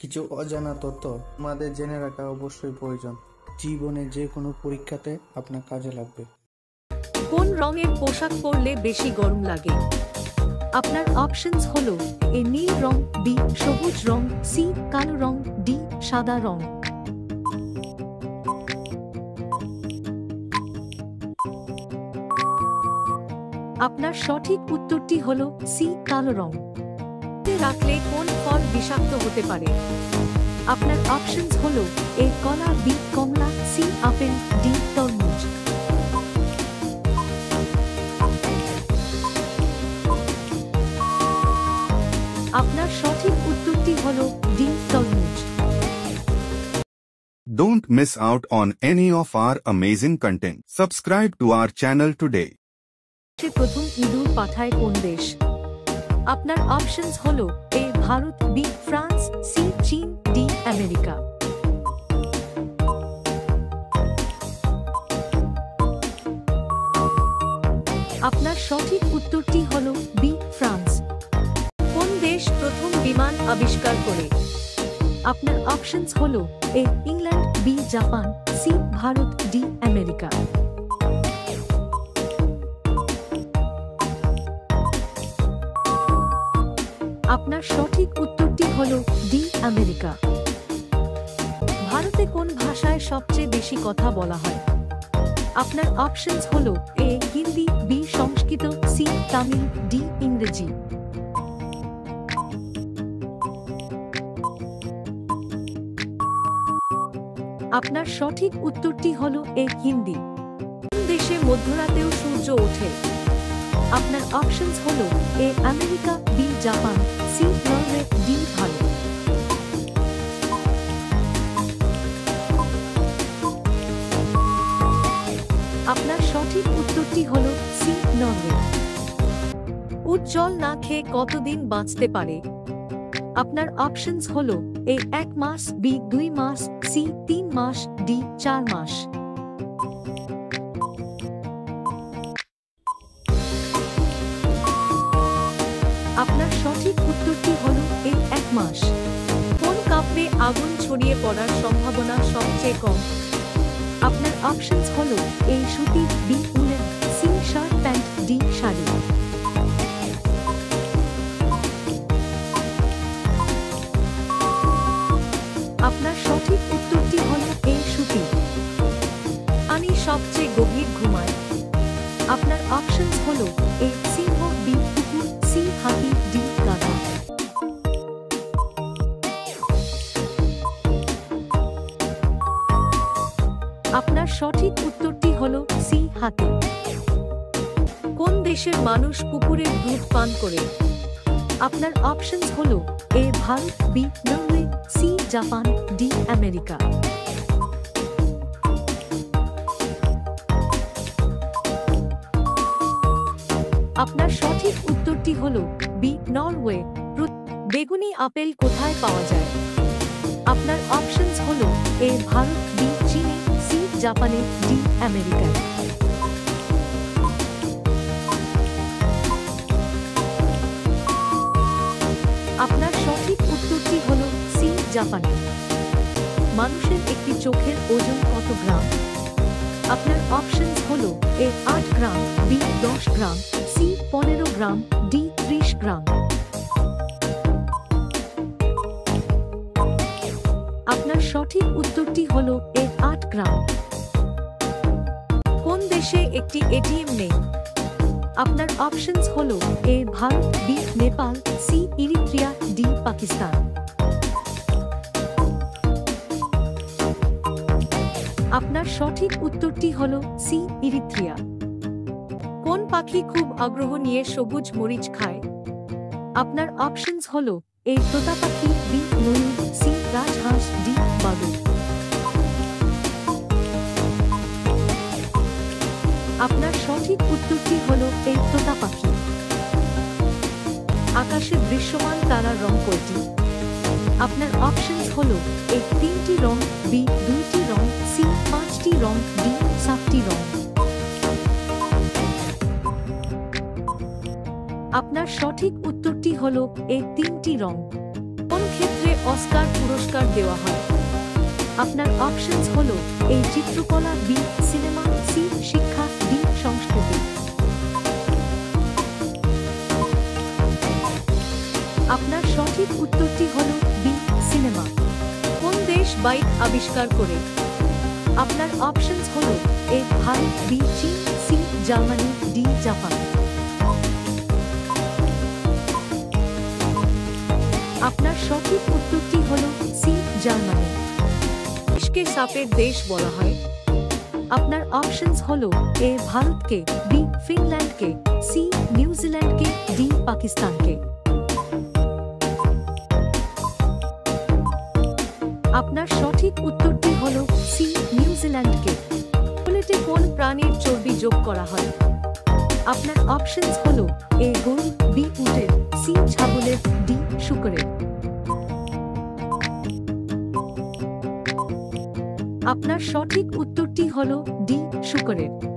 কিছু অজানা তথ্য আমাদের জেনে রাখা অবশ্যই প্রয়োজন। জীবনে যে কোনো পরীক্ষাতে আপনার কাজে লাগবে। কোন রঙের পোশাক পরলে বেশি গরম লাগে? আপনার অপশনস হলো এ নীল রং, বি সবুজ রং, সি কালো রং, ডি সাদা রং। আপনার সঠিক উত্তরটি হলো সি কালো রং। রাখলে কোন ফল বিষাক্ত হতে পারে? আপনার অপশনস হলো এ কলা, বি কমলা, সি আপেল, ডি তরমুজ। আপনার সঠিক উত্তরটি হলো ডি তরমুজ। Don't miss out on any of our amazing content. Subscribe to our channel today. প্রথম ইঁদুর পাঠায় কোন দেশ? আপনার অপশনস হলো A Bharat, B France, C চীন, ডি আমেরিকা। আপনার সঠিক উত্তরটি হলো বি ফ্রান্স। কোন দেশ প্রথম বিমান আবিষ্কার করে? আপনার অপশনস হলো A England, B Japan, C Bharat, D America. আপনার সঠিক উত্তরটি হলো ডি আমেরিকা। ভারতে কোন ভাষায় সবচেয়ে বেশি কথা বলা হয়? আপনার অপশনস হলো এ হিন্দি, বি সংস্কৃত, সি তামিল, ডি ইংরেজি। আপনার সঠিক উত্তরটি হলো এ হিন্দি। কোন দেশে মধ্যরাতেও সূর্য ওঠে? আপনার অপশনস হলো A America, B Japan, C Norway, D Bharat. আপনার সঠিক উত্তরটি হলো সি নরওয়ে। উট জল না খেয়ে কতদিন বাঁচতে পারে? আপনার অপশনস হলো এ 1 মাস, বি 2 মাস, সি 3 মাস, ডি 4 মাস। আপনার সঠিক উত্তরটি হলো এ 1 মাস। কোন কাপড়ে আগুন ছড়িয়ে পড়ার সম্ভাবনা সবচেয়ে কম? আপনার অপশনস হলো এ সুতি, B woollen, C shirt pant, D sari. আপনার সঠিক উত্তরটি হলো এ সুতি। আমি সবচেয়ে গভীর ঘুমাই। আপনার অপশনস হলো এ সিংহ, বি কুকুর, সি হাতি, ডি গাধা। আপনার সঠিক উত্তরটি হলো সি হাতি। কোন দেশের মানুষ কুকুরের দুধ পান করে? আপনার অপশনস হলো A Bharat, B Norway, C Japan, D America. আপনার সঠিক উত্তরটি হলো বি নরওয়ে। বেগুনি আপেল কোথায় পাওয়া যায়? আপনার অপশনস হলো এ ভারত, বি চীনে, সি জাপানে, ডি আমেরিকায়। আপনার সঠিক উত্তরটি হলো সি জাপানে। মানুষের একটি চোখের ওজন কত গ্রাম? আপনার অপশনস হলো এ 8 গ্রাম, বি 10 গ্রাম, সি 15 গ্রাম, ডি 30 গ্রাম। আপনার সঠিক উত্তরটি হলো এ 8 গ্রাম। কোন দেশে একটি এটিএম নেই? আপনার অপশনস হলো A Bharat, B Nepal, C Eritrea, D Pakistan. আপনার সঠিক উত্তরটি হলো সি ইরিত্রিয়া। কোন পাখি খুব আগ্রহ নিয়ে সবুজ মরিচ খায়? আপনার অপশনস হলো এ তোতা পাখি, বি ময়ূর, সি রাজহাঁস, ডি বাদুড়। আপনার সঠিক উত্তরটি হলো এ তোতা পাখি। আকাশে দৃশ্যমান তারার রং কয়টি? আপনার অপশনস হলো এ 3টি রং, বি 2টি রং, সি 5টি রং, ডি 7টি রং। আপনার সঠিক উত্তরটি হলো এ 3টি রং। কোন ক্ষেত্রে অস্কার পুরস্কার দেওয়া হয়। আপনার অপশনস হলো এ চিত্রকলা, বি সিনেমা, সি শিক্ষা, ডি সংস্কৃতি। আপনার সঠিক উত্তরটি হলো বি সিনেমা। কোন দেশ বাইক আবিষ্কার করে? আপনার অপশনস হলো এ ভারত, বি চীন, সি জার্মানি, ডি জাপান। আপনার সঠিক উত্তরটি হলো সি জার্মানি। দেশকে সাপের দেশ বলা হয়। আপনার অপশনস হলো এ ভারতকে, বি ফিনল্যান্ডকে, সি নিউজিল্যান্ডকে, ডি পাকিস্তানকে। আপনার সঠিক উত্তরটি হলো সি নিউজিল্যান্ডকে। চকোলেটে কোন প্রাণীর চর্বি যোগ করা হয়? আপনার অপশনস হলো এ গরু, বি উটের, সি ছাগলের, ডি শূকরের। আপনার সঠিক উত্তরটি হলো ডি শূকরের।